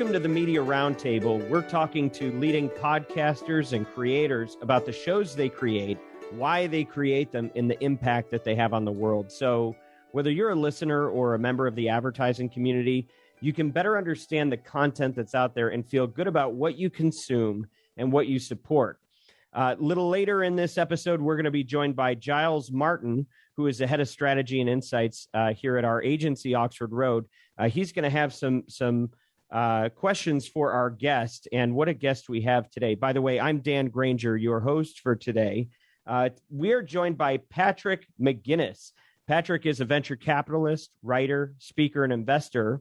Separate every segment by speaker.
Speaker 1: Welcome to the Media Roundtable. We're talking to leading podcasters and creators about the shows they create, why they create them, and the impact that they have on the world. So whether you're a listener or a member of the advertising community, you can better understand the content that's out there and feel good about what you consume and what you support. A little later in this episode, we're going to be joined by Giles Martin, who is the head of strategy and insights here at our agency, Oxford Road. He's going to have some questions for our guest, and what a guest we have today. By the way, I'm Dan Granger, your host for today. We are joined by Patrick McGinnis. Patrick is a venture capitalist, writer, speaker, and investor.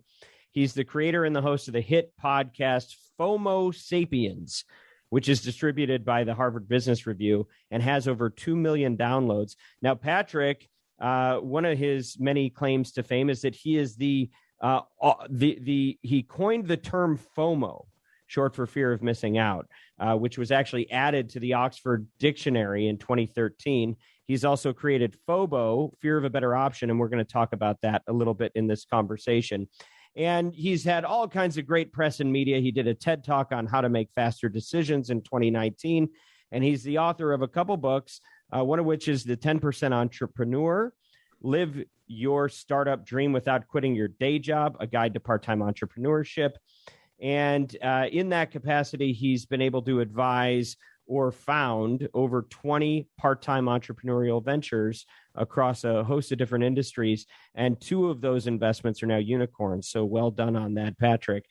Speaker 1: He's the creator and the host of the hit podcast FOMO Sapiens, which is distributed by the Harvard Business Review and has over 2 million downloads. Now, Patrick, one of his many claims to fame is that he is he coined the term FOMO, short for fear of missing out, which was actually added to the Oxford Dictionary in 2013. He's also created FOBO, fear of a better option, and we're going to talk about that a little bit in this conversation. And he's had all kinds of great press and media. He did a TED Talk on how to make faster decisions in 2019, and he's the author of a couple books, one of which is The 10% Entrepreneur, Live Your Startup Dream Without Quitting Your Day Job, A Guide to Part-Time Entrepreneurship. And in that capacity, he's been able to advise or found over 20 part-time entrepreneurial ventures across a host of different industries. And 2 of those investments are now unicorns. So well done on that, Patrick.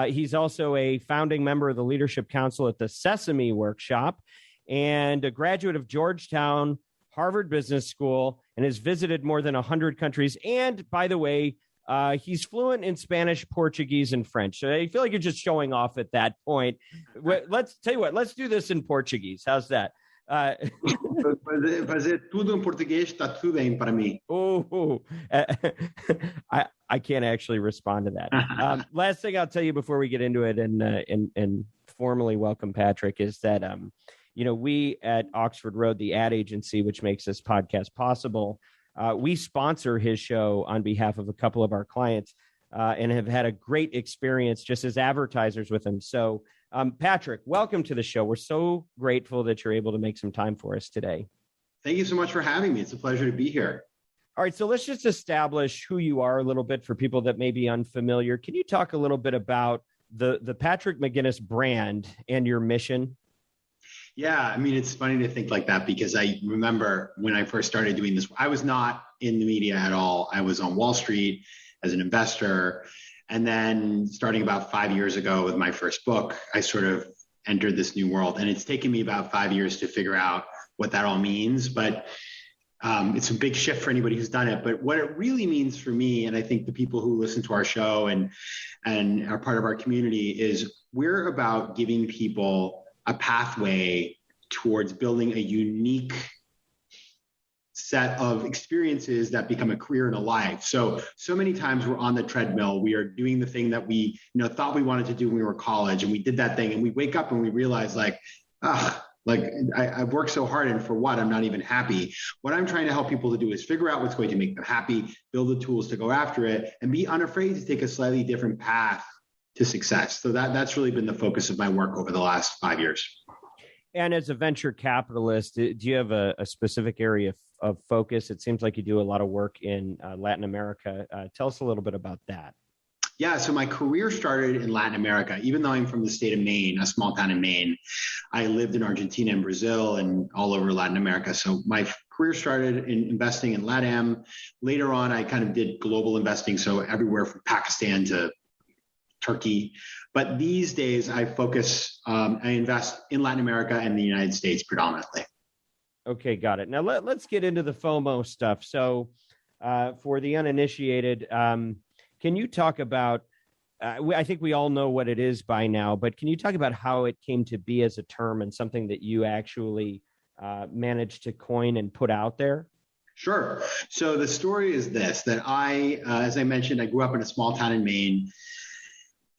Speaker 1: He's also a founding member of the Leadership Council at the Sesame Workshop and a graduate of Georgetown, Harvard Business School, and has visited more than 100 countries. And by the way, he's fluent in Spanish, Portuguese, and French. So I feel like you're just showing off at that point. Let's tell you what, let's do this in Portuguese. How's that?
Speaker 2: Fazer tudo em português está tudo bem para mim.
Speaker 1: I can't actually respond to that. Last thing I'll tell you before we get into it and formally welcome Patrick is that, we at Oxford Road, the ad agency, which makes this podcast possible, we sponsor his show on behalf of a couple of our clients and have had a great experience just as advertisers with him. So, Patrick, welcome to the show. We're so grateful that you're able to make some time for us today.
Speaker 2: Thank you so much for having me. It's a pleasure to be here.
Speaker 1: All right, so let's just establish who you are a little bit for people that may be unfamiliar. Can you talk a little bit about the Patrick McGinnis brand and your mission?
Speaker 2: Yeah, I mean, it's funny to think like that because I remember when I first started doing this, I was not in the media at all. I was on Wall Street as an investor. And then starting about 5 years ago with my first book, I sort of entered this new world. And it's taken me about 5 years to figure out what that all means. But it's a big shift for anybody who's done it. But what it really means for me, and I think the people who listen to our show and are part of our community, is we're about giving people a pathway towards building a unique set of experiences that become a career and a life. So many times we're on the treadmill. We are doing the thing that we thought we wanted to do when we were in college, and we did that thing, and we wake up and we realize I've worked so hard, and for what? I'm not even happy. What I'm trying to help people to do is figure out what's going to make them happy, build the tools to go after it, and be unafraid to take a slightly different path to success. So that's really been the focus of my work over the last 5 years.
Speaker 1: And as a venture capitalist, do you have a specific area of focus? It seems like you do a lot of work in Latin America. Tell us a little bit about that.
Speaker 2: Yeah, so my career started in Latin America. Even though I'm from the state of Maine, a small town in Maine, I lived in Argentina and Brazil and all over Latin America. So my career started in investing in LATAM. Later on, I kind of did global investing, so everywhere from Pakistan to Turkey. But these days, I invest in Latin America and the United States predominantly.
Speaker 1: Okay, got it. Now let's get into the FOMO stuff. So for the uninitiated, can you talk about, I think we all know what it is by now, but can you talk about how it came to be as a term and something that you actually managed to coin and put out there?
Speaker 2: Sure. So the story is this, that as I mentioned, I grew up in a small town in Maine.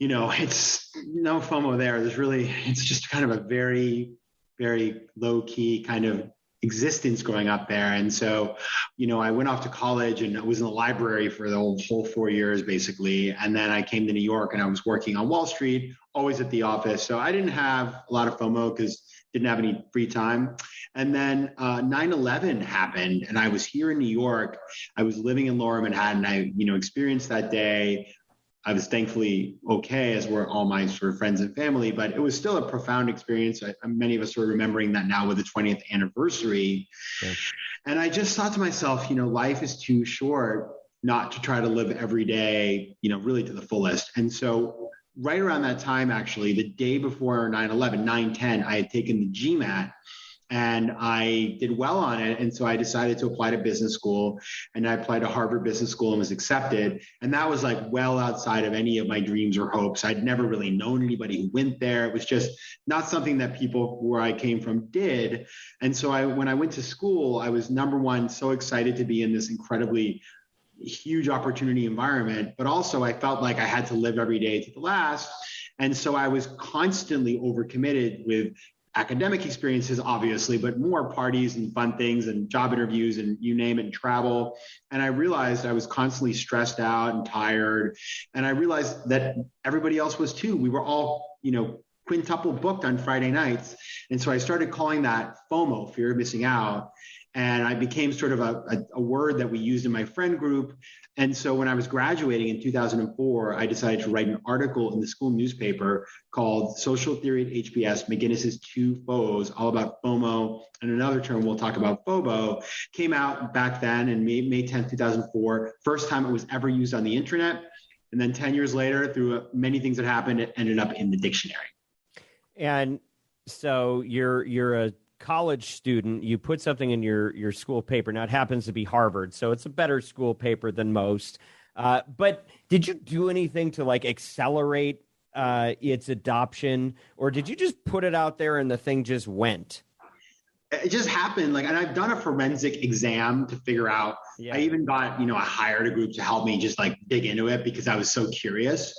Speaker 2: It's no FOMO there. It's just kind of a very, very low key kind of existence growing up there. And so, I went off to college and I was in the library for the whole 4 years, basically. And then I came to New York and I was working on Wall Street, always at the office. So I didn't have a lot of FOMO because didn't have any free time. And then 9/11 happened and I was here in New York. I was living in Lower Manhattan. I, experienced that day. I was thankfully okay, as were all my sort of friends and family, but it was still a profound experience. Many of us are remembering that now with the 20th anniversary. Yeah. And I just thought to myself, life is too short not to try to live every day, really to the fullest. And so right around that time, actually, the day before 9/11, 9/10, I had taken the GMAT and I did well on it. And so I decided to apply to business school, and I applied to Harvard Business School and was accepted. And that was like well outside of any of my dreams or hopes. I'd never really known anybody who went there. It was just not something that people where I came from did. And so when I went to school, I was, number one, so excited to be in this incredibly huge opportunity environment, but also I felt like I had to live every day to the last. And so I was constantly overcommitted with academic experiences, obviously, but more parties and fun things and job interviews and you name it, and travel. And I realized I was constantly stressed out and tired. And I realized that everybody else was too. We were all, quintuple booked on Friday nights. And so I started calling that FOMO, fear of missing out. And I became sort of a word that we used in my friend group. And so when I was graduating in 2004, I decided to write an article in the school newspaper called Social Theory at HBS, McGinnis's Two Foes, all about FOMO. And another term we'll talk about, FOBO, came out back then in May 10th, 2004. First time it was ever used on the internet. And then 10 years later, through many things that happened, it ended up in the dictionary.
Speaker 1: And so you're a college student, you put something in your school paper. Now it happens to be Harvard, so it's a better school paper than most. But did you do anything to accelerate its adoption, or did you just put it out there and the thing just went?
Speaker 2: It just happened. And I've done a forensic exam to figure out. Yeah. I even got, I hired a group to help me just dig into it because I was so curious.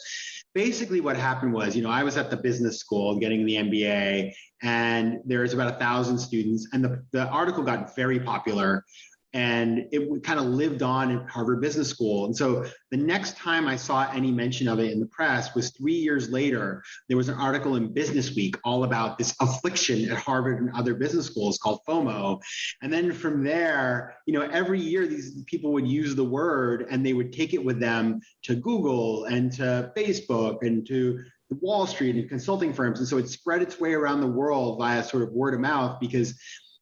Speaker 2: Basically what happened was, I was at the business school getting the MBA, and there was about 1,000 students, and the article got very popular, and it kind of lived on at Harvard Business School. And so the next time I saw any mention of it in the press was 3 years later. There was an article in Business Week all about this affliction at Harvard and other business schools called FOMO. And then from there, every year these people would use the word and they would take it with them to Google and to Facebook and to Wall Street and consulting firms. And so it spread its way around the world via sort of word of mouth because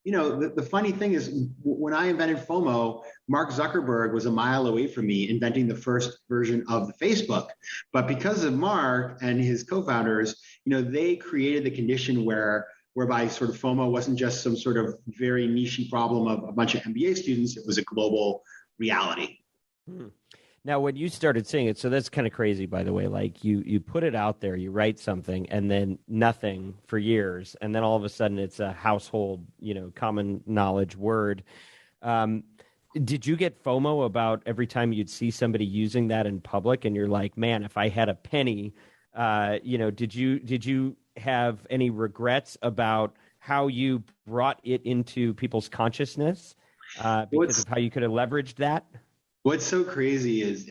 Speaker 2: the funny thing is when I invented FOMO, Mark Zuckerberg was a mile away from me inventing the first version of the Facebook. But because of Mark and his co-founders, they created the condition whereby sort of FOMO wasn't just some sort of very niche problem of a bunch of MBA students. It was a global reality.
Speaker 1: Now, when you started seeing it, so that's kind of crazy, by the way, you put it out there, you write something, and then nothing for years, and then all of a sudden it's a household, common knowledge word. Did you get FOMO about every time you'd see somebody using that in public, and you're like, man, if I had a penny, did you have any regrets about how you brought it into people's consciousness because of how you could have leveraged that?
Speaker 2: What's so crazy is,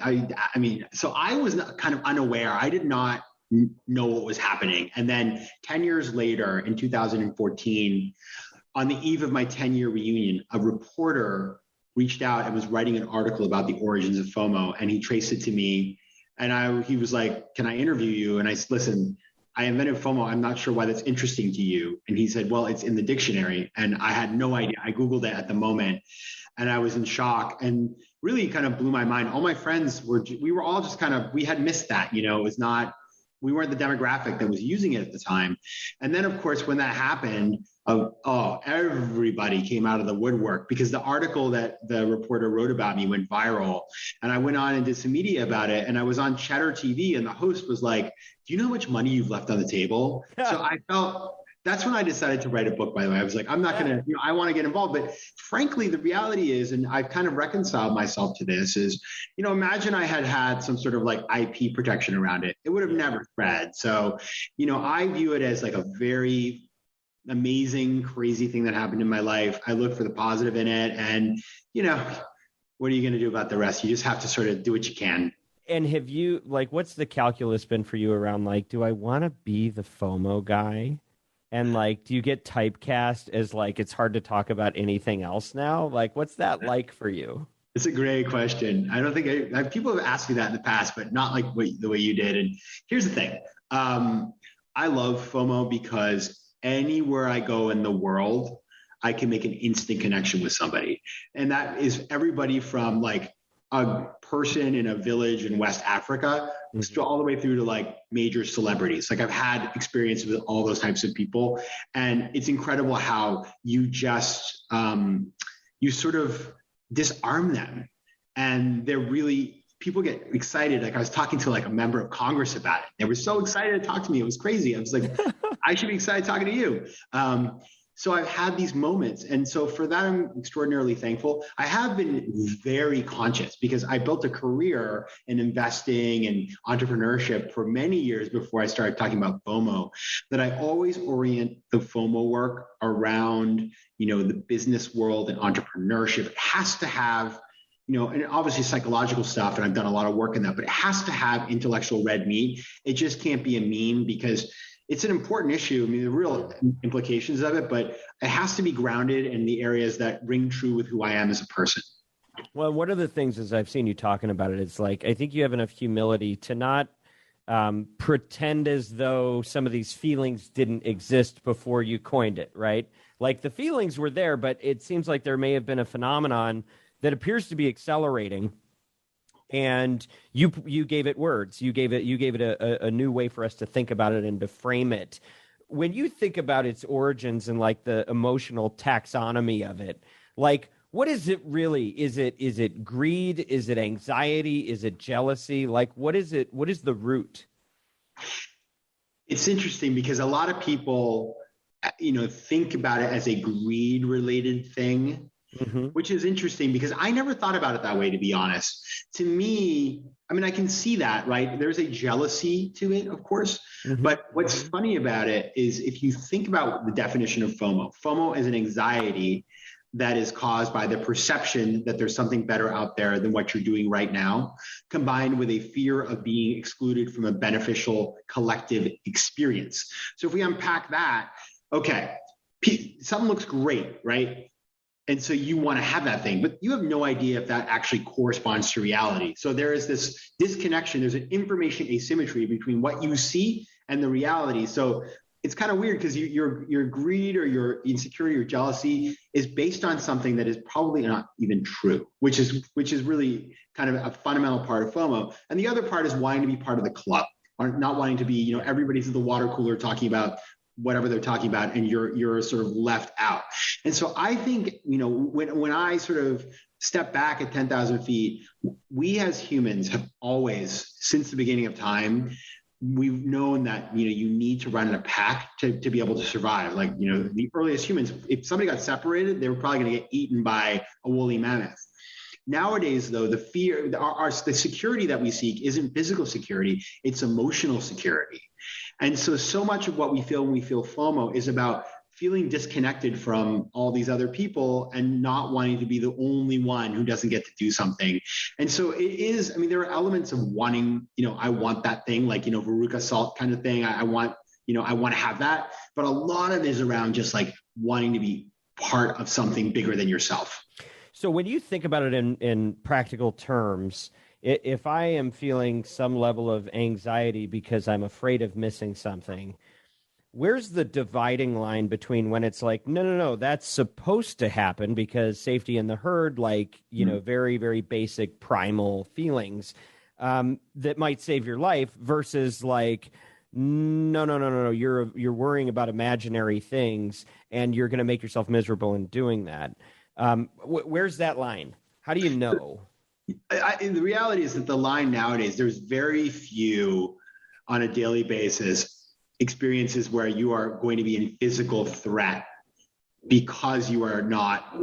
Speaker 2: so I was kind of unaware. I did not know what was happening. And then 10 years later, in 2014, on the eve of my 10-year reunion, a reporter reached out and was writing an article about the origins of FOMO. And he traced it to me. And he was like, can I interview you? And I said, listen, I invented FOMO. I'm not sure why that's interesting to you. And he said, well, it's in the dictionary. And I had no idea. I Googled it at the moment. And I was in shock and really kind of blew my mind. All my friends we were all just we had missed that, it was not, we weren't the demographic that was using it at the time. And then of course, when that happened, everybody came out of the woodwork because the article that the reporter wrote about me went viral. And I went on and did some media about it. And I was on Cheddar TV and the host was like, do you know how much money you've left on the table? Yeah. So I felt, that's when I decided to write a book, by the way. I was like, I'm not going to, I want to get involved. But frankly, the reality is, and I've kind of reconciled myself to this is, imagine I had some sort of IP protection around it. It would have never spread. So, I view it as a very amazing, crazy thing that happened in my life. I look for the positive in it. And, what are you going to do about the rest? You just have to sort of do what you can.
Speaker 1: And have you, like, what's the calculus been for you around, like, do I want to be the FOMO guy? And, like, do you get typecast as, like, it's hard to talk about anything else now? Like, what's that like for you?
Speaker 2: It's a great question. I don't think people have asked me that in the past, but not like the way you did. And here's the thing. I love FOMO because anywhere I go in the world, I can make an instant connection with somebody. And that is everybody from like a person in a village in West Africa all the way through to like major celebrities. Like I've had experience with all those types of people. And it's incredible how you just, you sort of disarm them. And they're really, people get excited. Like I was talking to like a member of Congress about it. They were so excited to talk to me. It was crazy. I was like, I should be excited talking to you. So I've had these moments. And so for that, I'm extraordinarily thankful. I have been very conscious because I built a career in investing and entrepreneurship for many years before I started talking about FOMO, that I always orient the FOMO work around, the business world and entrepreneurship. It has to have, and obviously psychological stuff, and I've done a lot of work in that, but it has to have intellectual red meat. It just can't be a meme because it's an important issue. I mean, the real implications of it, but it has to be grounded in the areas that ring true with who I am as a person.
Speaker 1: Well, one of the things as I've seen you talking about it, it's like, I think you have enough humility to not pretend as though some of these feelings didn't exist before you coined it, right? Like the feelings were there, but it seems like there may have been a phenomenon that appears to be accelerating. And you gave it words. You gave it a new way for us to think about it and to frame it. When you think about its origins and like the emotional taxonomy of it, like what is it really? Is it greed? Is it anxiety? Is it jealousy? Like what is it? What is the root?
Speaker 2: It's interesting because a lot of people, think about it as a greed related thing. Mm-hmm. Which is interesting because I never thought about it that way, to be honest. To me, I mean, I can see that, right? There's a jealousy to it, of course. Mm-hmm. But what's funny about it is if you think about the definition of FOMO is an anxiety that is caused by the perception that there's something better out there than what you're doing right now, combined with a fear of being excluded from a beneficial collective experience. So if we unpack that, okay, something looks great, right? And so you want to have that thing, but you have no idea if that actually corresponds to reality. So there is this disconnection. There's an information asymmetry between what you see and the reality. So it's kind of weird because your greed or your insecurity or jealousy is based on something that is probably not even true, which is really kind of a fundamental part of FOMO. And the other part is wanting to be part of the club, or not wanting to be, everybody's at the water cooler talking about whatever they're talking about, and you're sort of left out. And so I think, when I sort of step back at 10,000 feet, we as humans have always, since the beginning of time, we've known that, you need to run in a pack to be able to survive. Like, the earliest humans, if somebody got separated, they were probably going to get eaten by a woolly mammoth. Nowadays, though, the fear, the security that we seek isn't physical security, it's emotional security. And so much of what we feel when we feel FOMO is about feeling disconnected from all these other people and not wanting to be the only one who doesn't get to do something. And so it is, there are elements of wanting, I want that thing, like, Veruca Salt kind of thing. I want to have that. But a lot of it is around just like wanting to be part of something bigger than yourself.
Speaker 1: So when you think about it in practical terms, if I am feeling some level of anxiety because I'm afraid of missing something, where's the dividing line between when it's like, no, that's supposed to happen because safety in the herd, like, very, very basic primal feelings that might save your life versus like, no, you're worrying about imaginary things and you're going to make yourself miserable in doing that. Where's that line? How do you know?
Speaker 2: The reality is that the line nowadays, there's very few on a daily basis experiences where you are going to be in physical threat because you are not,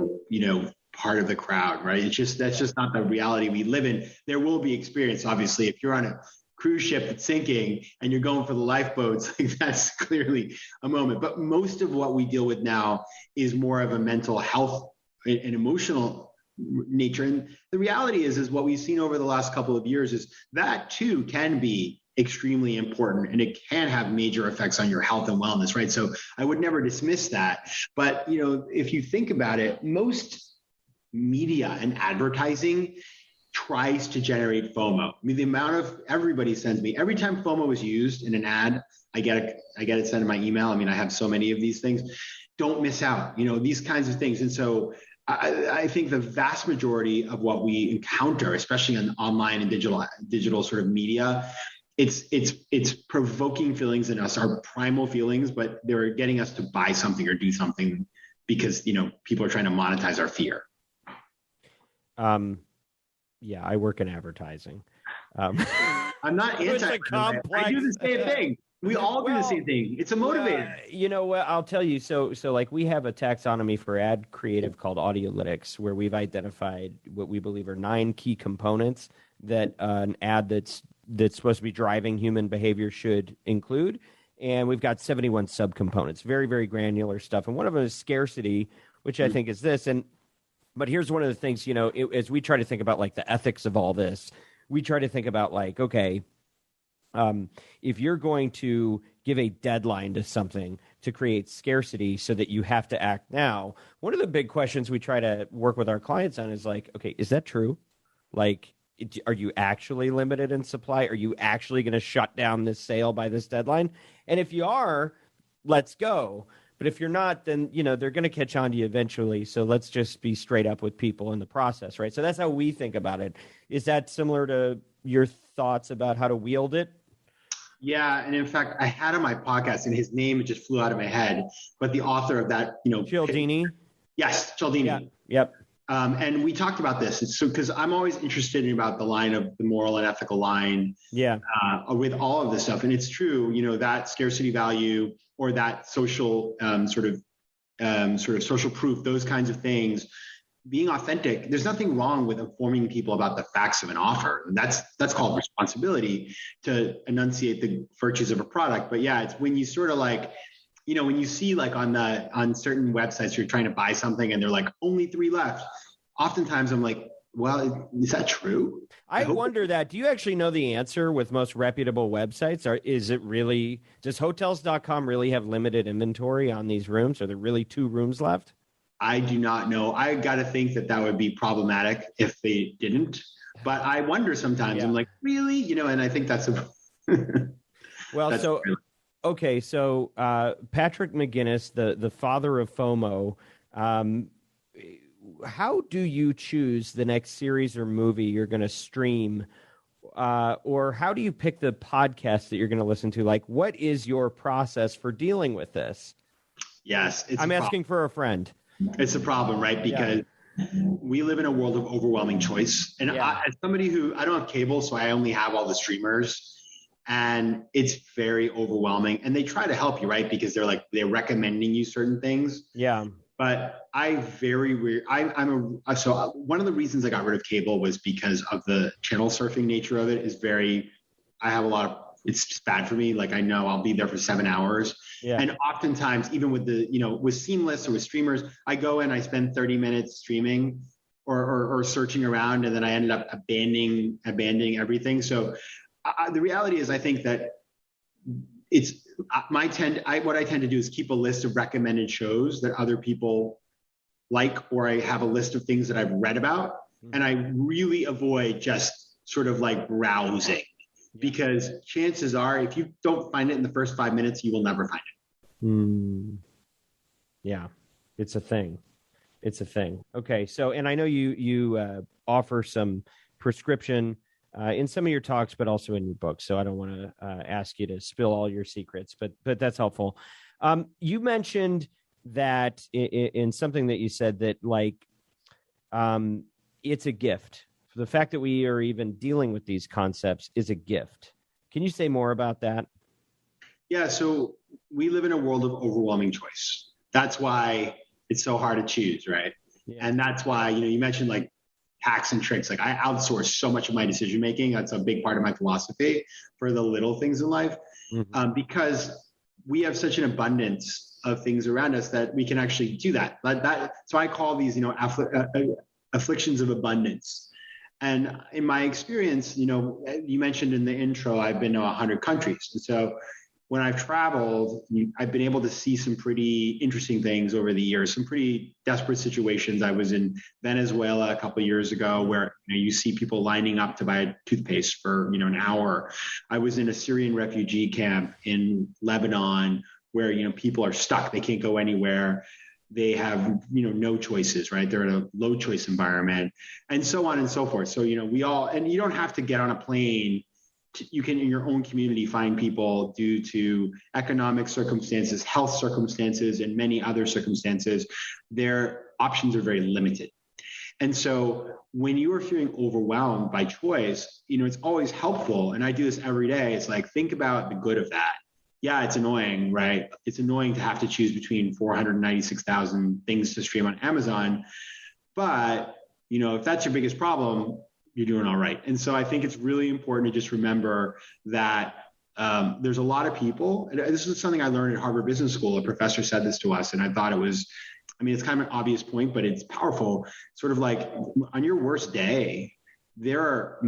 Speaker 2: part of the crowd, right? That's just not the reality we live in. There will be experience, obviously, if you're on a cruise ship that's sinking and you're going for the lifeboats, like that's clearly a moment. But most of what we deal with now is more of a mental health and emotional nature. And the reality is what we've seen over the last couple of years is that too can be extremely important, and it can have major effects on your health and wellness, right? So I would never dismiss that. But, you know, if you think about it, most media and advertising tries to generate FOMO. I mean, the amount of everybody sends me every time FOMO is used in an ad, I get it sent in my email. I mean, I have so many of these things. Don't miss out, you know, these kinds of things. And so I think the vast majority of what we encounter, especially on online and digital sort of media, it's provoking feelings in us, our primal feelings, but they're getting us to buy something or do something because, you know, people are trying to monetize our fear.
Speaker 1: Yeah, I work in advertising.
Speaker 2: I'm not anti. I do the same thing. We all do the same thing. It's a motivator.
Speaker 1: You know what? I'll tell you. So like we have a taxonomy for ad creative called Audiolytics, where we've identified what we believe are 9 key components that an ad that's supposed to be driving human behavior should include. And we've got 71 subcomponents, very, very granular stuff. And one of them is scarcity, which I think is this. But here's one of the things, you know, as we try to think about like the ethics of all this, we try to think about like, okay, if you're going to give a deadline to something to create scarcity so that you have to act now, one of the big questions we try to work with our clients on is like, okay, is that true? Like, are you actually limited in supply? Are you actually going to shut down this sale by this deadline? And if you are, let's go. But if you're not, then, you know, they're going to catch on to you eventually. So let's just be straight up with people in the process, right? So that's how we think about it. Is that similar to your thoughts about how to wield it?
Speaker 2: Yeah, and in fact, I had on my podcast, and his name just flew out of my head, but the author of that, you know,
Speaker 1: Cialdini.
Speaker 2: Yes, Cialdini.
Speaker 1: Yeah. Yep.
Speaker 2: And we talked about this. So, because I'm always interested in about the line of the moral and ethical line, with all of this stuff, and it's true, you know, that scarcity value or that social sort of social proof, those kinds of things. Being authentic, there's nothing wrong with informing people about the facts of an offer. And that's called responsibility, to enunciate the virtues of a product. But yeah, it's when you sort of like, you know, when you see like on certain websites, you're trying to buy something and they're like only 3 left. Oftentimes I'm like, well, is that true?
Speaker 1: I wonder that. Do you actually know the answer with most reputable websites? Or is it really, does hotels.com really have limited inventory on these rooms? Are there really 2 rooms left?
Speaker 2: I do not know. I got to think that would be problematic if they didn't. But I wonder sometimes. Yeah. I'm like, really? You know, and I think that's a.
Speaker 1: Well, that's so really... Okay, so Patrick McGinnis, the father of FOMO. How do you choose the next series or movie you're going to stream, or how do you pick the podcast that you're going to listen to? Like, what is your process for dealing with this?
Speaker 2: Yes,
Speaker 1: I'm asking for a friend.
Speaker 2: It's a problem, right? Because we live in a world of overwhelming choice. And as somebody who, I don't have cable, so I only have all the streamers, and it's very overwhelming. And they try to help you, right? Because they're recommending you certain things. Yeah. But so one of the reasons I got rid of cable was because of the channel surfing nature of it. It's just bad for me. Like, I know I'll be there for 7 hours. Yeah. And oftentimes, even with with Seamless or with streamers, I go and I spend 30 minutes streaming or searching around, and then I ended up abandoning everything. So the reality is, I think that what I tend to do is keep a list of recommended shows that other people like, or I have a list of things that I've read about, and I really avoid just sort of like browsing. Because chances are, if you don't find it in the first 5 minutes, you will never find it.
Speaker 1: Yeah, it's a thing. Okay, so, and I know you offer some prescription in some of your talks, but also in your book. So I don't want to ask you to spill all your secrets, but that's helpful. You mentioned that in something that you said that it's a gift. The fact that we are even dealing with these concepts is a gift. Can you say more about that?
Speaker 2: Yeah, so we live in a world of overwhelming choice. That's why it's so hard to choose, right? Yeah. And that's why, you mentioned like hacks and tricks. Like I outsource so much of my decision making. That's a big part of my philosophy for the little things in life, because we have such an abundance of things around us that we can actually do that. So I call these, afflictions of abundance. And in my experience, you mentioned in the intro, I've been to 100 countries. And so when I've traveled, I've been able to see some pretty interesting things over the years, some pretty desperate situations. I was in Venezuela a couple of years ago where you see people lining up to buy toothpaste for an hour. I was in a Syrian refugee camp in Lebanon where people are stuck. They can't go anywhere. They have no choices, right? They're in a low choice environment, and so on and so forth. So we all, and you don't have to get on a plane. You can, in your own community, find people due to economic circumstances, health circumstances, and many other circumstances. Their options are very limited. And so when you are feeling overwhelmed by choice, it's always helpful. And I do this every day. It's like, think about the good of that. Yeah, it's annoying, right? It's annoying to have to choose between 496,000 things to stream on Amazon. But, if that's your biggest problem, you're doing all right. And so I think it's really important to just remember that there's a lot of people, and this is something I learned at Harvard Business School. A professor said this to us, and I thought it's kind of an obvious point, but it's powerful. Sort of like on your worst day, there are,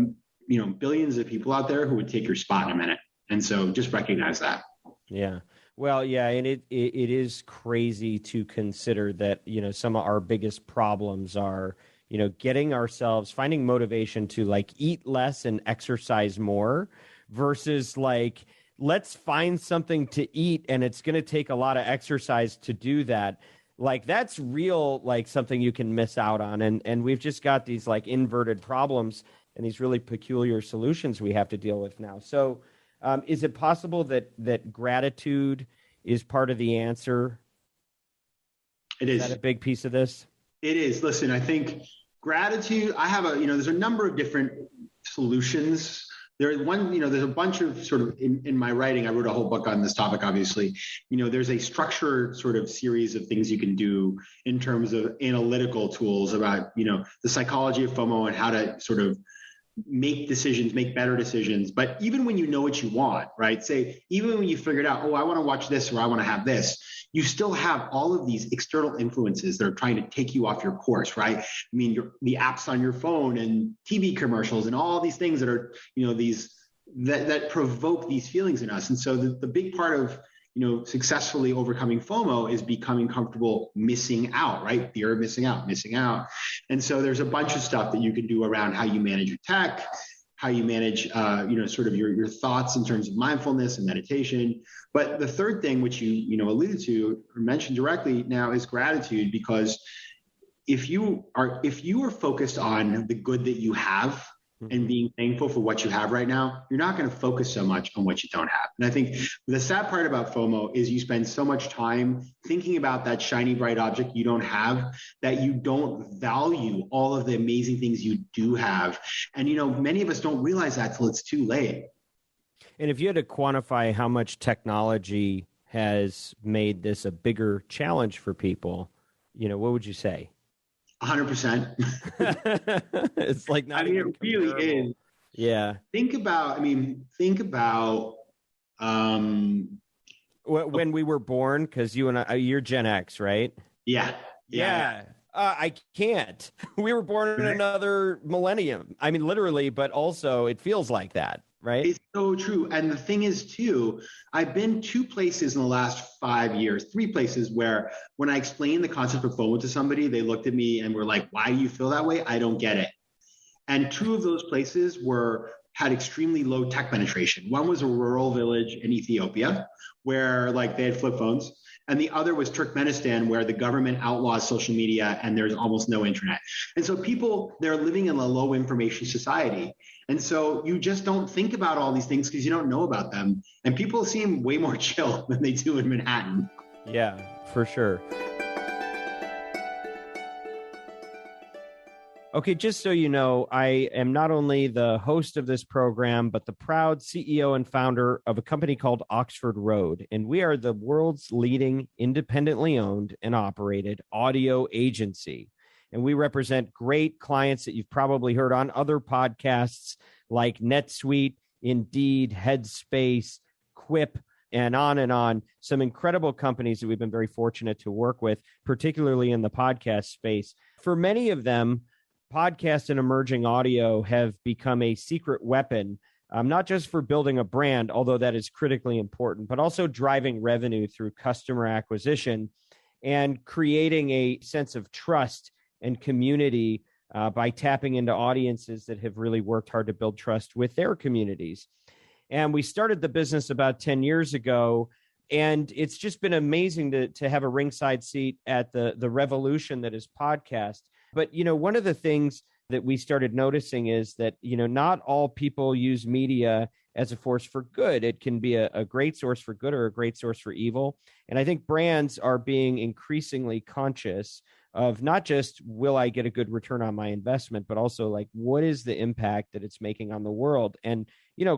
Speaker 2: billions of people out there who would take your spot in a minute. And so just recognize that.
Speaker 1: Yeah. Well, yeah. And it is crazy to consider that, some of our biggest problems are, finding motivation to eat less and exercise more versus let's find something to eat and it's going to take a lot of exercise to do that. That's real, something you can miss out on. And we've just got these inverted problems and these really peculiar solutions we have to deal with now. So is it possible that gratitude is part of the answer?
Speaker 2: It is.
Speaker 1: Is that a big piece of this?
Speaker 2: It is. Listen, I think gratitude, there's a number of different solutions. There's a bunch of sort of in my writing, I wrote a whole book on this topic, obviously. There's a structured sort of series of things you can do in terms of analytical tools about, the psychology of FOMO and how to sort of make better decisions. But even when you know what you want, right? Say, even when you figured out, I want to watch this or I want to have this, you still have all of these external influences that are trying to take you off your course, right? The apps on your phone and TV commercials and all these things that are, that provoke these feelings in us. And so the big part of, successfully overcoming FOMO is becoming comfortable missing out, right? Fear of missing out. And so there's a bunch of stuff that you can do around how you manage your tech, how you manage, sort of your thoughts in terms of mindfulness and meditation. But the third thing, which you alluded to or mentioned directly now, is gratitude. Because if you are focused on the good that you have and being thankful for what you have right now, you're not going to focus so much on what you don't have. And I think the sad part about FOMO is you spend so much time thinking about that shiny, bright object you don't have that you don't value all of the amazing things you do have. And, many of us don't realize that till it's too late.
Speaker 1: And if you had to quantify how much technology has made this a bigger challenge for people, what would you say?
Speaker 2: 100%.
Speaker 1: It's not even
Speaker 2: it really
Speaker 1: comparable.
Speaker 2: is.
Speaker 1: Yeah.
Speaker 2: Think about
Speaker 1: when we were born, because you're Gen X, right?
Speaker 2: Yeah.
Speaker 1: I can't. We were born in another millennium. Literally, but also it feels like that, right?
Speaker 2: It's so true. And the thing is, too, I've been 2 places in the last 5 years, 3 places where when I explained the concept of FOMO to somebody, they looked at me and were like, why do you feel that way? I don't get it. And 2 of those places had extremely low tech penetration. One was a rural village in Ethiopia where they had flip phones. And the other was Turkmenistan, where the government outlaws social media and there's almost no internet. And so they're living in a low information society. And so you just don't think about all these things because you don't know about them. And people seem way more chill than they do in Manhattan.
Speaker 1: Yeah, for sure. Okay, just so you know, I am not only the host of this program, but the proud CEO and founder of a company called Oxford Road. And we are the world's leading independently owned and operated audio agency. And we represent great clients that you've probably heard on other podcasts like NetSuite, Indeed, Headspace, Quip, and on. Some incredible companies that we've been very fortunate to work with, particularly in the podcast space. For many of them, podcast and emerging audio have become a secret weapon, not just for building a brand, although that is critically important, but also driving revenue through customer acquisition and creating a sense of trust and community by tapping into audiences that have really worked hard to build trust with their communities. And we started the business about 10 years ago, and it's just been amazing to have a ringside seat at the revolution that is podcast. But, one of the things that we started noticing is that, not all people use media as a force for good. It can be a great source for good or a great source for evil. And I think brands are being increasingly conscious of not just, will I get a good return on my investment, but also like, what is the impact that it's making on the world? And,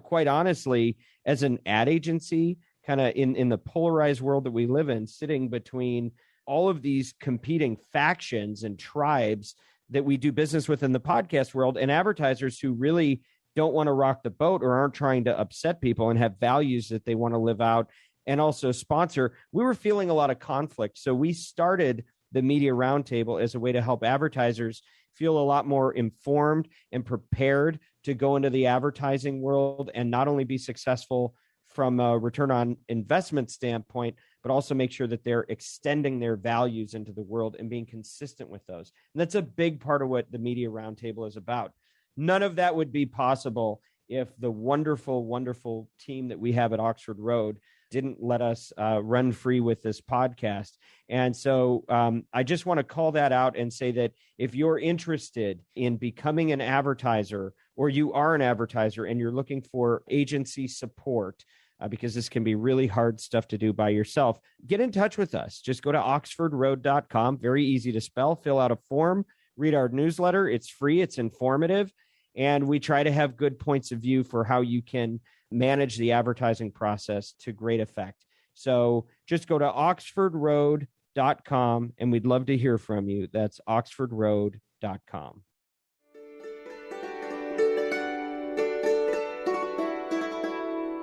Speaker 1: quite honestly, as an ad agency, kind of in the polarized world that we live in, sitting between all of these competing factions and tribes that we do business with in the podcast world, and advertisers who really don't want to rock the boat or aren't trying to upset people and have values that they want to live out and also sponsor, we were feeling a lot of conflict. So we started the Media Roundtable as a way to help advertisers feel a lot more informed and prepared to go into the advertising world and not only be successful from a return on investment standpoint, but also make sure that they're extending their values into the world and being consistent with those. And that's a big part of what the Media Roundtable is about. None of that would be possible if the wonderful, wonderful team that we have at Oxford Road didn't let us run free with this podcast. And so I just want to call that out and say that if you're interested in becoming an advertiser, or you are an advertiser and you're looking for agency support, because this can be really hard stuff to do by yourself, get in touch with us. Just go to oxfordroad.com, very easy to spell, fill out a form, read our newsletter. It's free, it's informative, and we try to have good points of view for how you can manage the advertising process to great effect. So just go to oxfordroad.com, and we'd love to hear from you. That's oxfordroad.com.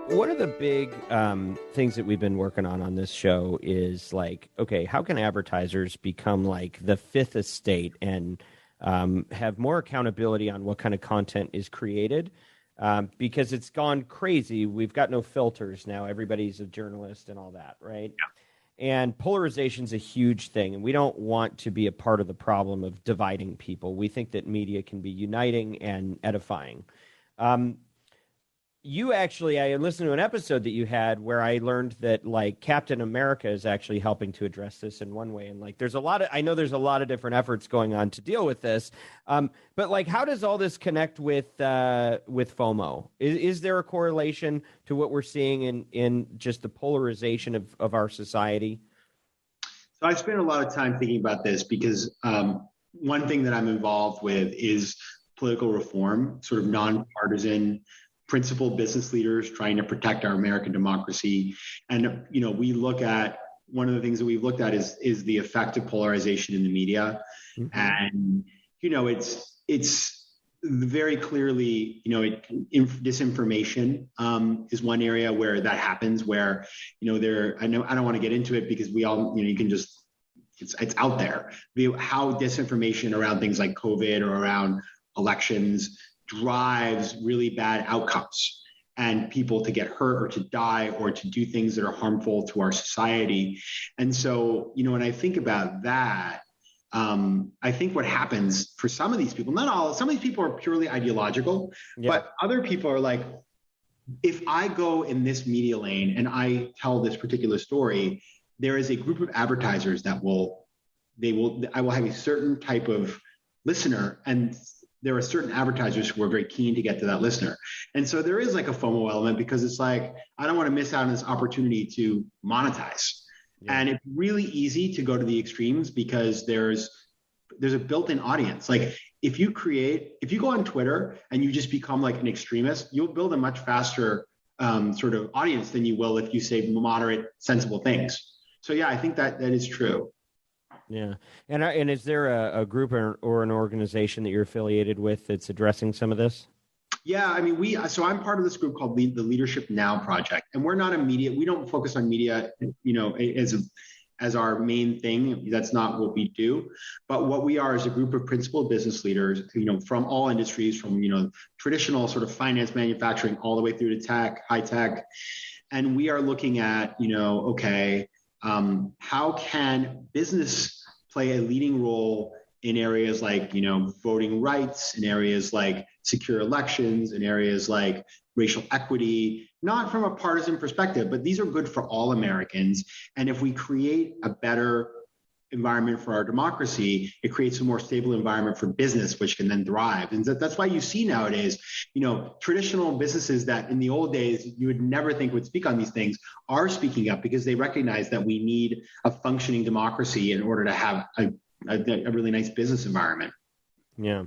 Speaker 1: One of the big things that we've been working on this show is like, okay, how can advertisers become like the fifth estate and have more accountability on what kind of content is created? Because it's gone crazy. We've got no filters now. Everybody's a journalist and all that, right? Yeah. And polarization is a huge thing, and we don't want to be a part of the problem of dividing people. We think that media can be uniting and edifying. I listened to an episode that you had where I learned that like Captain America is actually helping to address this in one way. And like, I know there's a lot of different efforts going on to deal with this. But like, how does all this connect with FOMO? Is there a correlation to what we're seeing in just the polarization of our society?
Speaker 2: So I spent a lot of time thinking about this because one thing that I'm involved with is political reform, sort of nonpartisan, principled business leaders trying to protect our American democracy. And, we look at, one of the things that we've looked at is the effect of polarization in the media. Mm-hmm. And, it's very clearly, disinformation is one area where that happens, where, I don't want to get into it because we all, you can just, it's out there. How disinformation around things like COVID or around elections drives really bad outcomes and people to get hurt or to die or to do things that are harmful to our society. And so, when I think about that, I think what happens for some of these people, not all, some of these people are purely ideological, but other people are like, if I go in this media lane and I tell this particular story, there is a group of advertisers that I will have a certain type of listener, and there are certain advertisers who are very keen to get to that listener. And so there is like a FOMO element because it's like, I don't want to miss out on this opportunity to monetize. Yeah. And it's really easy to go to the extremes because there's a built-in audience. Like if you go on Twitter and you just become like an extremist, you'll build a much faster sort of audience than you will if you say moderate, sensible things. So yeah, I think that is true.
Speaker 1: Yeah. And is there a group or an organization that you're affiliated with that's addressing some of this?
Speaker 2: Yeah, I mean, so I'm part of this group called the Leadership Now Project, and we're not a media. We don't focus on media, as our main thing. That's not what we do. But what we are is a group of principal business leaders, from all industries, from traditional sort of finance, manufacturing, all the way through to tech, high tech, and we are looking at, how can business play a leading role in areas like, voting rights, in areas like secure elections, in areas like racial equity, not from a partisan perspective, but these are good for all Americans. And if we create a better environment for our democracy, it creates a more stable environment for business, which can then thrive. And that's why you see nowadays, traditional businesses that in the old days you would never think would speak on these things are speaking up because they recognize that we need a functioning democracy in order to have a really nice business environment.
Speaker 1: Yeah.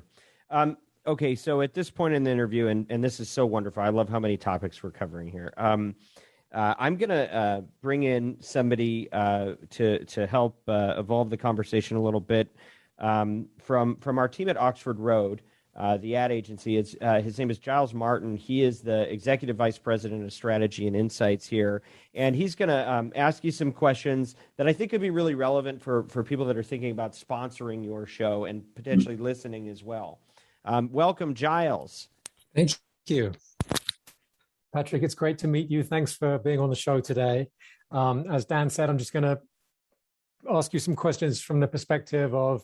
Speaker 1: Okay. So at this point in the interview, and this is so wonderful, I love how many topics we're covering here. I'm going to bring in somebody to help evolve the conversation a little bit from our team at Oxford Road, the ad agency. His name is Giles Martin. He is the Executive Vice President of Strategy and Insights here. And he's going to ask you some questions that I think could be really relevant for people that are thinking about sponsoring your show and potentially listening as well. Welcome, Giles.
Speaker 3: Thank you. Patrick, it's great to meet you. Thanks for being on the show today. As Dan said, I'm just going to ask you some questions from the perspective of,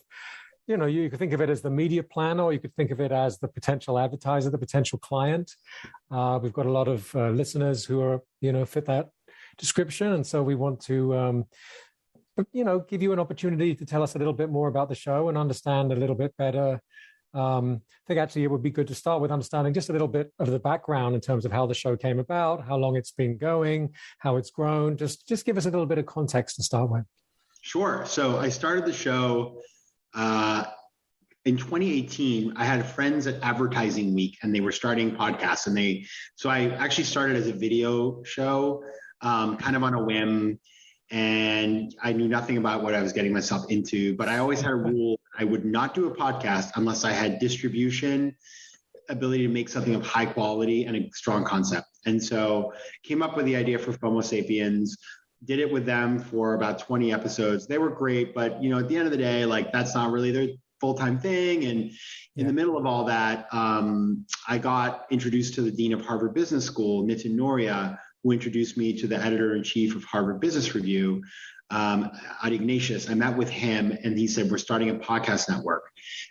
Speaker 3: you could think of it as the media planner, or you could think of it as the potential advertiser, the potential client. We've got a lot of listeners who are, fit that description. And so we want to, give you an opportunity to tell us a little bit more about the show and understand a little bit better. I think actually it would be good to start with understanding just a little bit of the background in terms of how the show came about, how long it's been going, how it's grown. Just give us a little bit of context to start with.
Speaker 2: Sure. So I started the show in 2018. I had friends at Advertising Week, and they were starting podcasts. So I actually started as a video show, kind of on a whim. And I knew nothing about what I was getting myself into, but I always had a rule. I would not do a podcast unless I had distribution, ability to make something of high quality, and a strong concept. And so came up with the idea for FOMO Sapiens, did it with them for about 20 episodes. They were great, but at the end of the day, that's not really their full-time thing. And in the middle of all that, I got introduced to the dean of Harvard Business School, Nitin Noria, who introduced me to the editor-in-chief of Harvard Business Review, Adi Ignatius. I met with him, and he said, we're starting a podcast network.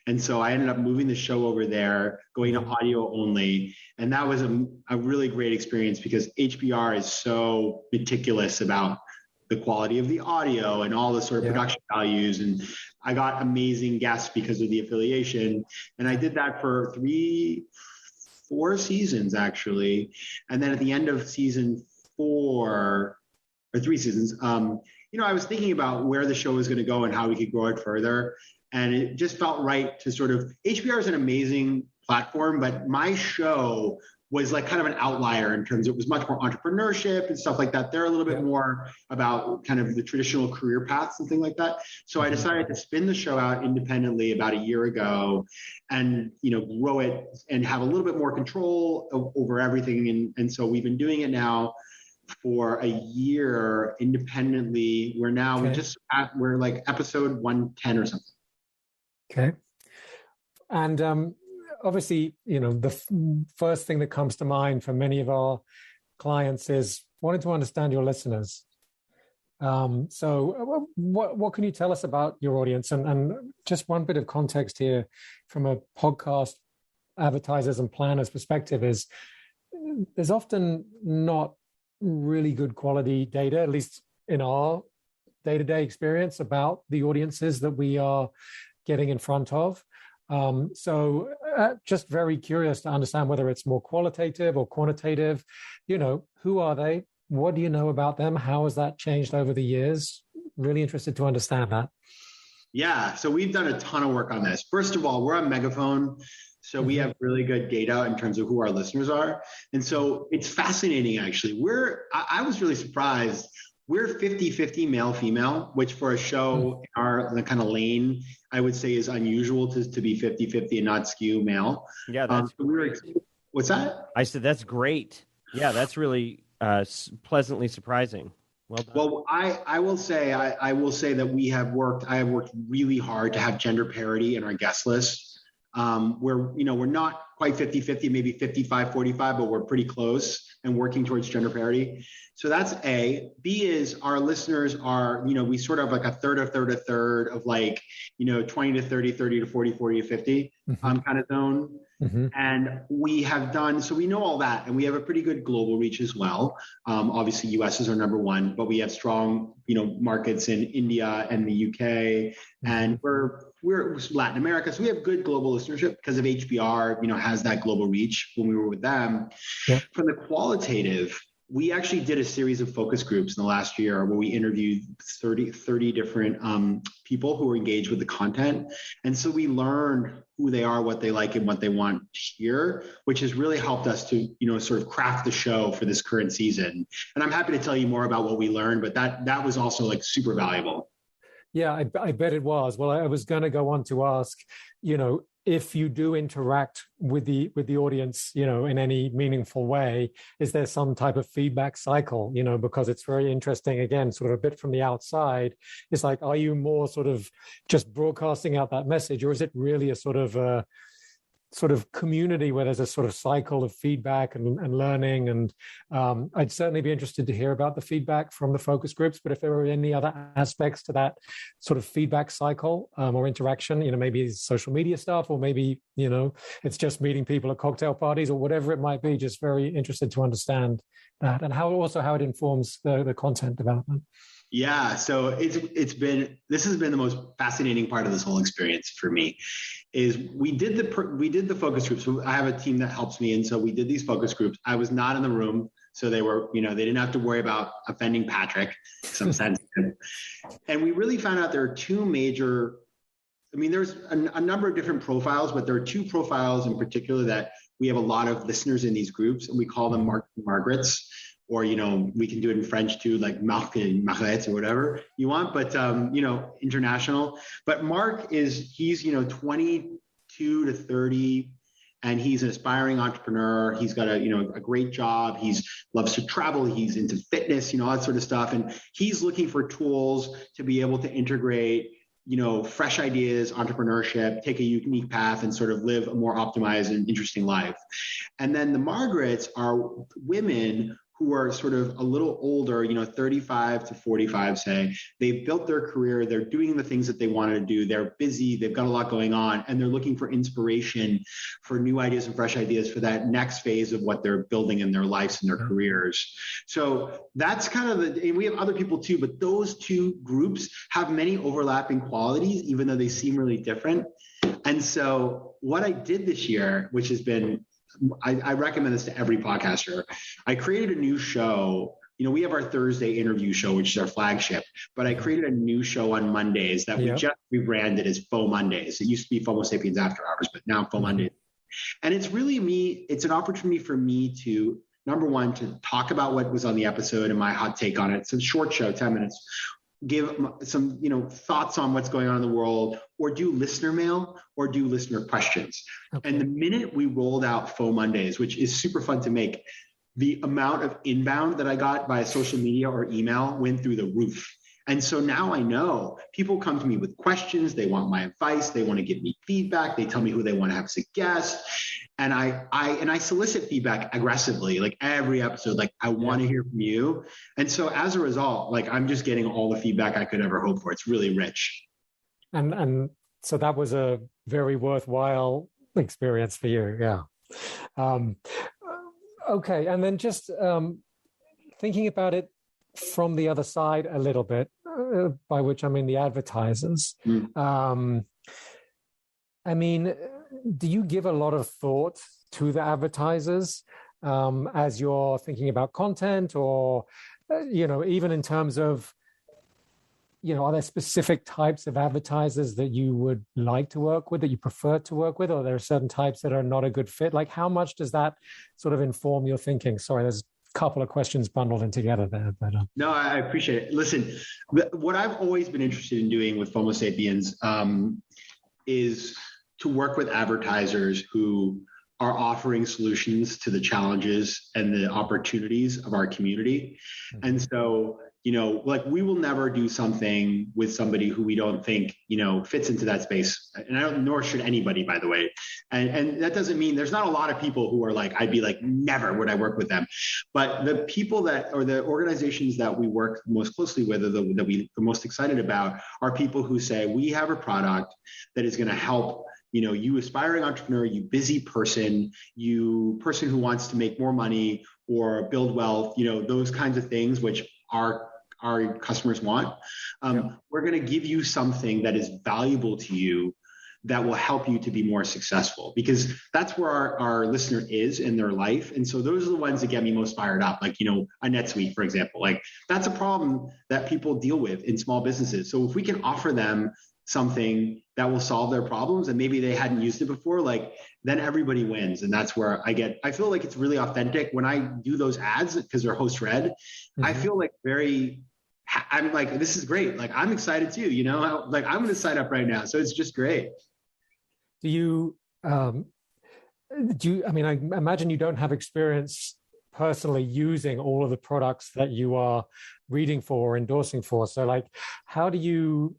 Speaker 2: And so I ended up moving the show over there, going to audio only. And that was a really great experience because HBR is so meticulous about the quality of the audio and all the sort of production values. And I got amazing guests because of the affiliation. And I did that for 4 seasons, actually. And then at the end of season 4, or 3 seasons, I was thinking about where the show was going to go and how we could grow it further. And it just felt right to sort of, HBR is an amazing platform, but my show was kind of an outlier in terms of, it was much more entrepreneurship and stuff like that. They're a little bit more about kind of the traditional career paths and things like that. So I decided to spin the show out independently about a year ago and, grow it and have a little bit more control over everything. And so we've been doing it now for a year independently. We're now, we're like episode 110 or something.
Speaker 3: Okay. And, obviously, the first thing that comes to mind for many of our clients is wanting to understand your listeners. So what can you tell us about your audience? And just one bit of context here from a podcast advertisers and planners perspective is there's often not really good quality data, at least in our day-to-day experience, about the audiences that we are getting in front of. So just very curious to understand whether it's more qualitative or quantitative. Who are they? What do you know about them? How has that changed over the years? Really interested to understand that.
Speaker 2: Yeah, so we've done a ton of work on this. First of all, we're on Megaphone, so we have really good data in terms of who our listeners are. And so it's fascinating, actually. I was really surprised we're 50-50 male female, which for a show in our kind of lane, I would say is unusual to be 50-50 and not skew male.
Speaker 1: Yeah, that's
Speaker 2: what's that?
Speaker 1: I said that's great. Yeah, that's really pleasantly surprising. Well done.
Speaker 2: Well, I will say that I have worked really hard to have gender parity in our guest list. We're not quite 50-50, maybe 55-45, but we're pretty close and working towards gender parity. So that's A. B is our listeners are, we sort of like a third of like, 20 to 30, 30 to 40, 40 to 50 kind of zone. Mm-hmm. And we have done, so we know all that, and we have a pretty good global reach as well. Obviously, US is our number one, but we have strong, markets in India and the UK, and we're Latin America. So we have good global listenership because of HBR, has that global reach when we were with them. Yeah. From the qualitative, we actually did a series of focus groups in the last year where we interviewed 30 different people who were engaged with the content. And so we learned who they are, what they like, and what they want to hear, which has really helped us to, sort of craft the show for this current season. And I'm happy to tell you more about what we learned, but that was also like super valuable.
Speaker 3: Yeah, I bet it was. Well, I was going to go on to ask, if you do interact with the audience, in any meaningful way, is there some type of feedback cycle? Because it's very interesting. Again, sort of a bit from the outside, it's like, are you more sort of just broadcasting out that message, or is it really a sort of community where there's a sort of cycle of feedback and learning? And I'd certainly be interested to hear about the feedback from the focus groups, but if there are any other aspects to that sort of feedback cycle or interaction, maybe social media stuff, or maybe, it's just meeting people at cocktail parties or whatever it might be, just very interested to understand that and how it informs the content development.
Speaker 2: Yeah, so this has been the most fascinating part of this whole experience for me. Is we did the focus groups. So I have a team that helps me, and so we did these focus groups. I was not in the room, so they were, they didn't have to worry about offending Patrick, some sensitive. And we really found out there are two major. I mean, there's a number of different profiles, but there are two profiles in particular that we have a lot of listeners in these groups, and we call them Mark and Margarets. Or, we can do it in French too, like Marc and Margrethe or whatever you want, but, international. But Mark he's 22 to 30, and he's an aspiring entrepreneur. He's got a great job. Loves to travel. He's into fitness, all that sort of stuff. And he's looking for tools to be able to integrate, fresh ideas, entrepreneurship, take a unique path, and sort of live a more optimized and interesting life. And then the Margarets are women who are sort of a little older, 35 to 45, say. They've built their career. They're doing the things that they wanted to do. They're busy. They've got a lot going on, and they're looking for inspiration for new ideas and fresh ideas for that next phase of what they're building in their lives and their careers. So that's kind of and we have other people too, but those two groups have many overlapping qualities, even though they seem really different. And so what I did this year, which has been, I recommend this to every podcaster. I created a new show. We have our Thursday interview show, which is our flagship, but I created a new show on Mondays that we just rebranded as FOMO Mondays. It used to be FOMO Sapiens After Hours, but now FOMO Mondays. And it's really it's an opportunity for me to, number one, to talk about what was on the episode and my hot take on it. It's a short show, 10 minutes. Give some, thoughts on what's going on in the world, or do listener mail, or do listener questions. Okay. And the minute we rolled out FOMO Mondays, which is super fun to make, the amount of inbound that I got via social media or email went through the roof. And so now I know people come to me with questions. They want my advice. They want to give me feedback. They tell me who they want to have as a guest. And I solicit feedback aggressively, like every episode, like I want to hear from you. And so as a result, like I'm just getting all the feedback I could ever hope for. It's really rich. And
Speaker 3: so that was a very worthwhile experience for you. Yeah. Okay. And then just thinking about it from the other side a little bit, by which I mean the advertisers. Do you give a lot of thought to the advertisers as you're thinking about content, or, even in terms of, are there specific types of advertisers that you would like to work with, that you prefer to work with, or there are certain types that are not a good fit? Like, how much does that sort of inform your thinking? Sorry, there's couple of questions bundled in together there. But
Speaker 2: no, I appreciate it. Listen, what I've always been interested in doing with FOMO Sapiens is to work with advertisers who are offering solutions to the challenges and the opportunities of our community. Mm-hmm. And so, like we will never do something with somebody who we don't think, fits into that space. And nor should anybody, by the way. And that doesn't mean there's not a lot of people who are like, I'd be like, never would I work with them. But the people or the organizations that we work most closely with, or that we're most excited about, are people who say, we have a product that is going to help you aspiring entrepreneur, you busy person, you person who wants to make more money or build wealth, those kinds of things, which our customers want. We're going to give you something that is valuable to you that will help you to be more successful, because that's where our listener is in their life. And so those are the ones that get me most fired up. Like, a NetSuite, for example, like that's a problem that people deal with in small businesses. So if we can offer them something that will solve their problems and maybe they hadn't used it before, like then everybody wins. And that's where I feel like it's really authentic when I do those ads, because they're host read. Mm-hmm. I feel like I'm like, this is great. Like I'm excited too, like I'm going to sign up right now. So it's just great.
Speaker 3: I imagine you don't have experience personally using all of the products that you are reading for or endorsing for. So like, how do you,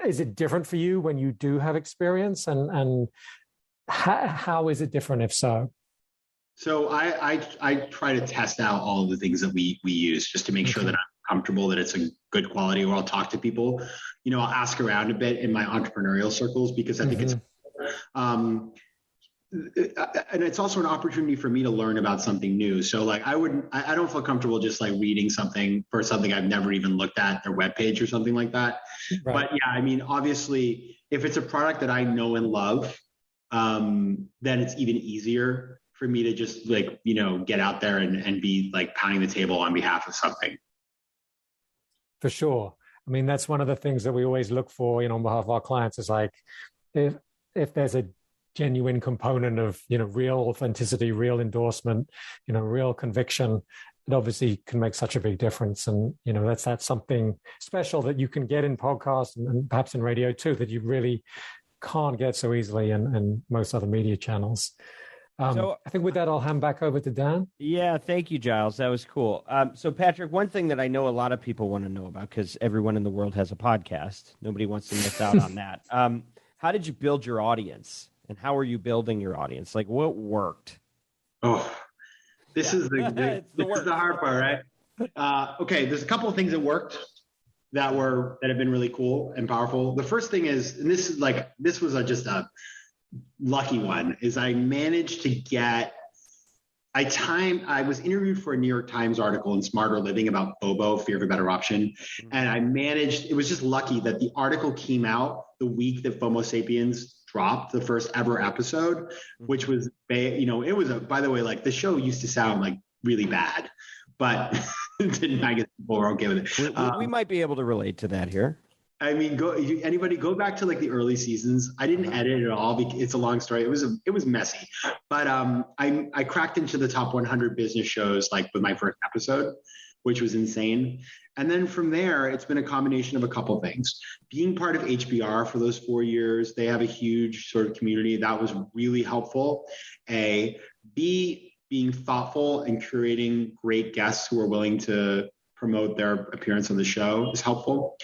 Speaker 3: is it different for you when you do have experience, and how is it different if so?
Speaker 2: So I try to test out all of the things that we use just to make sure that I'm comfortable that it's a good quality, or I'll talk to people, I'll ask around a bit in my entrepreneurial circles, because I think it's, and it's also an opportunity for me to learn about something new. So like I don't feel comfortable just like reading something for something I've never even looked at their webpage or something like that. Right. But yeah, obviously if it's a product that I know and love, then it's even easier for me to just like, get out there and be like pounding the table on behalf of something.
Speaker 3: For sure. That's one of the things that we always look for, on behalf of our clients, is like, if there's a genuine component of, real authenticity, real endorsement, real conviction, it obviously can make such a big difference. And, that's something special that you can get in podcasts and perhaps in radio too, that you really can't get so easily in most other media channels. So I think with that, I'll hand back over to Dan.
Speaker 1: Yeah, thank you, Giles. That was cool. So Patrick, one thing that I know a lot of people want to know about, because everyone in the world has a podcast. Nobody wants to miss out on that. How did you build your audience? And how are you building your audience? Like, what worked?
Speaker 2: Oh, this is the hard part, right? Okay, there's a couple of things that worked that have been really cool and powerful. The first thing is, and this was just a lucky one, is I managed to get. I was interviewed for a New York Times article in Smarter Living about FOMO, fear of a better option. Mm-hmm. And it was just lucky that the article came out the week that FOMO Sapiens dropped the first ever episode, which was, it was by the way, like the show used to sound like really bad, but I guess people were okay with it.
Speaker 1: We might be able to relate to that here.
Speaker 2: Anybody go back to like the early seasons. I didn't edit it at all because it's a long story. It was messy, but I cracked into the top 100 business shows like with my first episode, which was insane. And then from there, it's been a combination of a couple things. Being part of HBR for those 4 years, they have a huge sort of community that was really helpful. A, B, being thoughtful and curating great guests who are willing to promote their appearance on the show is helpful.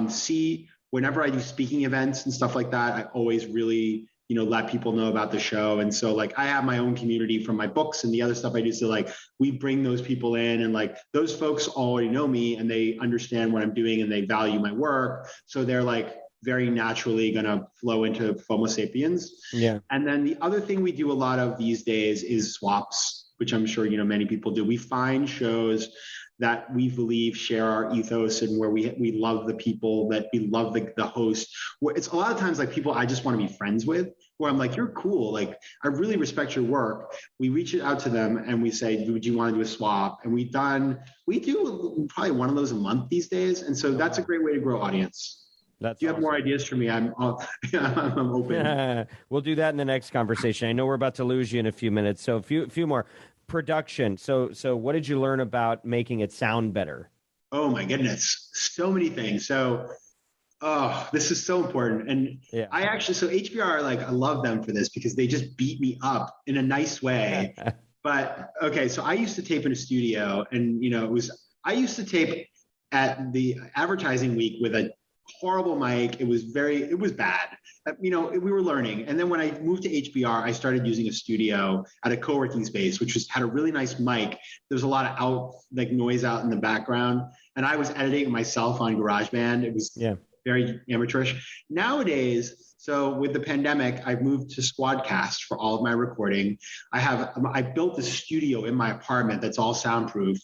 Speaker 2: C, whenever I do speaking events and stuff like that, I always really, let people know about the show. And so like, I have my own community from my books and the other stuff I do. So like, we bring those people in, and like, those folks already know me and they understand what I'm doing and they value my work. So they're like very naturally going to flow into FOMO Sapiens. Yeah. And then the other thing we do a lot of these days is swaps, which I'm sure, many people do. We find shows that we believe share our ethos and where we love the people, that we love the host. Where it's a lot of times like people I just want to be friends with, where I'm like, you're cool. Like, I really respect your work. We reach out to them and we say, would you want to do a swap? And we do probably one of those a month these days. And so that's a great way to grow audience. Do you have more ideas for me? I'm open.
Speaker 1: Yeah, we'll do that in the next conversation. I know we're about to lose you in a few minutes. So a few more. production. So what did you learn about making it sound better?
Speaker 2: Oh my goodness, so many things. So, this is so important. And
Speaker 1: Yeah.
Speaker 2: so HBR, like, I love them for this because they just beat me up in a nice way. But okay, so I used to tape in a studio, and I used to tape at the advertising week with a horrible mic. It was bad. We were learning. And then when I moved to HBR, I started using a studio at a co-working space, which had a really nice mic. There was a lot of noise out in the background. And I was editing myself on GarageBand. It was very amateurish. Nowadays, so with the pandemic, I've moved to Squadcast for all of my recording. I built a studio in my apartment that's all soundproof.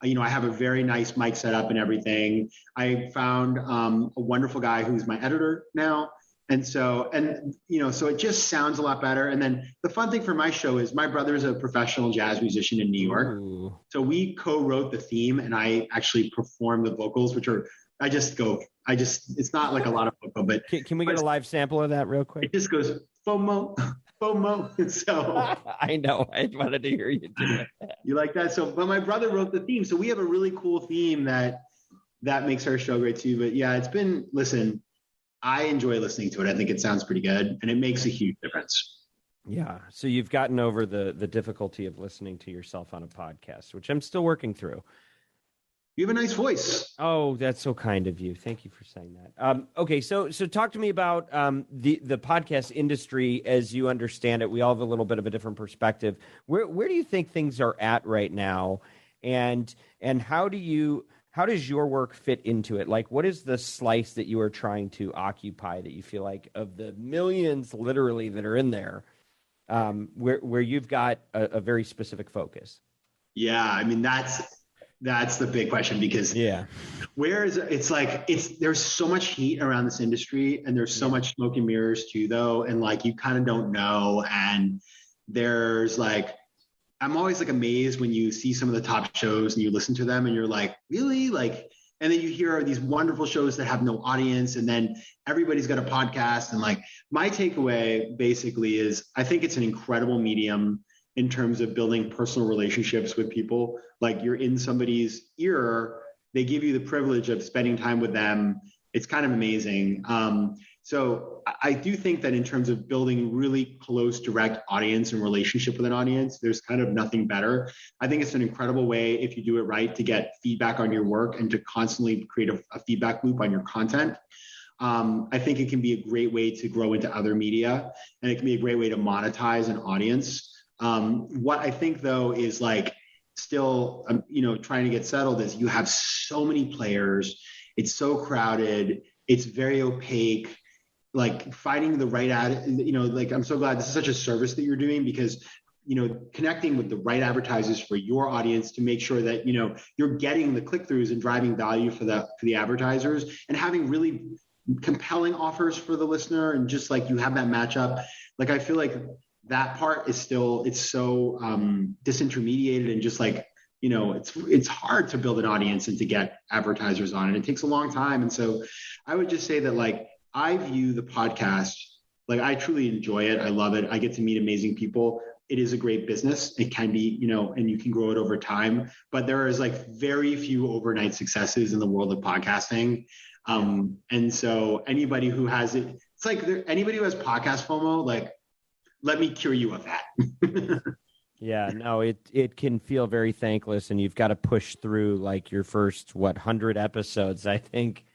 Speaker 2: I have a very nice mic setup and everything. I found a wonderful guy who's my editor now. And so it just sounds a lot better. And then the fun thing for my show is my brother's a professional jazz musician in New York. Ooh. So we co-wrote the theme, and I actually perform the vocals, which are, it's not like a lot of vocal, but.
Speaker 1: Can we get a live sample of that real quick?
Speaker 2: It just goes, FOMO, FOMO. So
Speaker 1: I know. I wanted to hear you do that.
Speaker 2: You like that? So, but my brother wrote the theme. So we have a really cool theme that makes our show great too. But yeah, listen, I enjoy listening to it. I think it sounds pretty good, and it makes a huge difference.
Speaker 1: Yeah. So you've gotten over the difficulty of listening to yourself on a podcast, which I'm still working through.
Speaker 2: You have a nice voice.
Speaker 1: Oh, that's so kind of you. Thank you for saying that. Okay, so talk to me about the podcast industry as you understand it. We all have a little bit of a different perspective. Where do you think things are at right now, and how does your work fit into it? Like, what is the slice that you are trying to occupy that you feel like, of the millions literally that are in there, where you've got a very specific focus?
Speaker 2: Yeah, I mean, that's the big question, because there's so much heat around this industry, and there's so much smoke and mirrors too, though. And like, you kind of don't know. And there's like, I'm always like amazed when you see some of the top shows and you listen to them and you're like, really? Like, and then you hear these wonderful shows that have no audience, and then everybody's got a podcast. And like, my takeaway basically is, I think it's an incredible medium in terms of building personal relationships with people. Like, you're in somebody's ear, they give you the privilege of spending time with them. It's kind of amazing. So I do think that in terms of building really close, direct audience and relationship with an audience, there's kind of nothing better. I think it's an incredible way, if you do it right, to get feedback on your work and to constantly create a feedback loop on your content. I think it can be a great way to grow into other media, and it can be a great way to monetize an audience. What I think, though, is like still, trying to get settled is you have so many players. It's so crowded. It's very opaque. Like, finding the right I'm so glad this is such a service that you're doing, because, connecting with the right advertisers for your audience to make sure that, you're getting the click-throughs and driving value for the advertisers, and having really compelling offers for the listener, and just like you have that matchup. Like, I feel like that part is still, it's so disintermediated, and just like, it's hard to build an audience and to get advertisers on it. It takes a long time. And so I would just say that, like, I view the podcast, like, I truly enjoy it. I love it. I get to meet amazing people. It is a great business. It can be, and you can grow it over time, but there is like very few overnight successes in the world of podcasting. And so anybody who has it, it's like anybody who has podcast FOMO, like, let me cure you of that.
Speaker 1: Yeah, no, it can feel very thankless, and you've got to push through like your first 100 episodes, I think.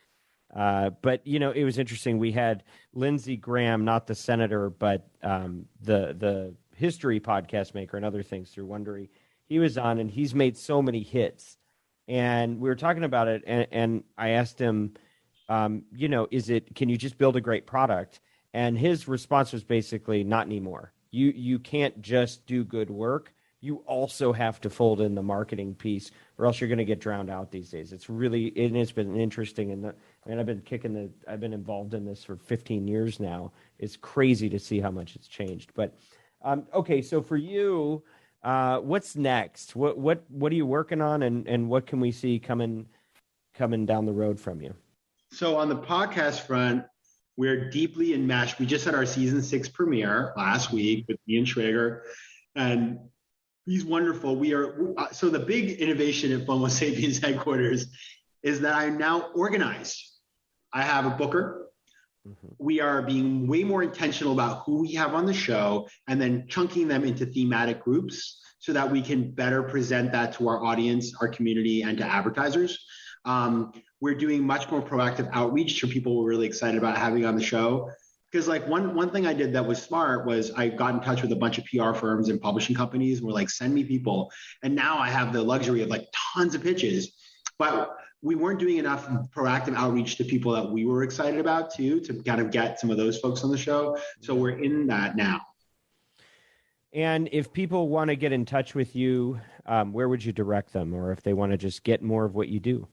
Speaker 1: But it was interesting. We had Lindsey Graham, not the senator, but the history podcast maker and other things through Wondery. He was on, and he's made so many hits. And we were talking about it, and I asked him, can you just build a great product? And his response was basically, not anymore. You can't just do good work. You also have to fold in the marketing piece, or else you're going to get drowned out these days. It's been interesting, and I've been involved in this for 15 years now. It's crazy to see how much it's changed. But okay, so for you, what's next? What are you working on, and what can we see coming down the road from you?
Speaker 2: So on the podcast front, we're deeply enmeshed. We just had our season 6 premiere last week with me and Schrager. And He's wonderful. We are so the big innovation at FOMO Sapiens headquarters is that I'm now organized. I have a booker. Mm-hmm. We are being way more intentional about who we have on the show and then chunking them into thematic groups so that we can better present that to our audience, our community, and to advertisers. We're doing much more proactive outreach to people we're really excited about having on the show. Because like one thing I did that was smart was I got in touch with a bunch of PR firms and publishing companies and were like, send me people. And now I have the luxury of like tons of pitches. But we weren't doing enough proactive outreach to people that we were excited about too, to kind of get some of those folks on the show. So we're in that now.
Speaker 1: And if people want to get in touch with you, where would you direct them? Or if they want to just get more of what you do?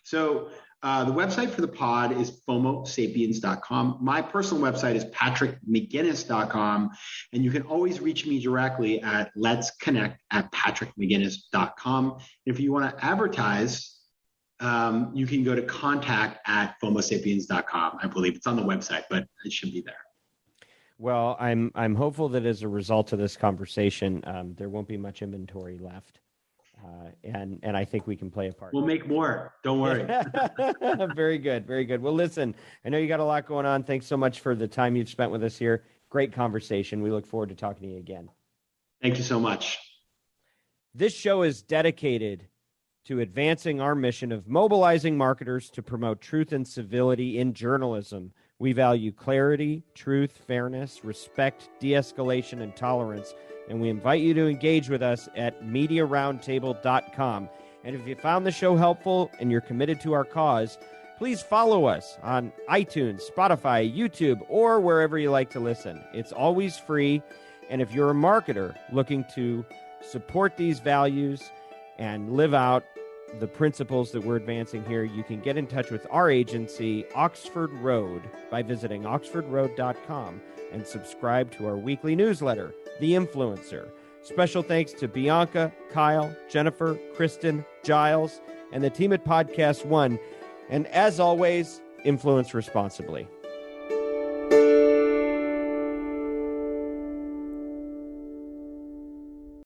Speaker 2: So the website for the pod is FOMOSapiens.com. My personal website is PatrickMcGinnis.com. And you can always reach me directly at letsconnect@PatrickMcGinnis.com. If you want to advertise, you can go to contact@FOMOSapiens.com. I believe it's on the website, but it should be there.
Speaker 1: Well, I'm hopeful that as a result of this conversation, there won't be much inventory left. And I think we can play a part.
Speaker 2: We'll make more. Don't worry.
Speaker 1: Very good. Very good. Well, listen, I know you got a lot going on. Thanks so much for the time you've spent with us here. Great conversation. We look forward to talking to you again.
Speaker 2: Thank you so much.
Speaker 1: This show is dedicated to advancing our mission of mobilizing marketers to promote truth and civility in journalism. We value clarity, truth, fairness, respect, de-escalation, and tolerance. And we invite you to engage with us at MediaRoundtable.com. And if you found the show helpful and you're committed to our cause, please follow us on iTunes, Spotify, YouTube, or wherever you like to listen. It's always free. And if you're a marketer looking to support these values and live out the principles that we're advancing here, you can get in touch with our agency, Oxford Road, by visiting oxfordroad.com and subscribe to our weekly newsletter, The Influencer. Special thanks to Bianca, Kyle, Jennifer, Kristen, Giles, and the team at Podcast One. And as always, influence responsibly.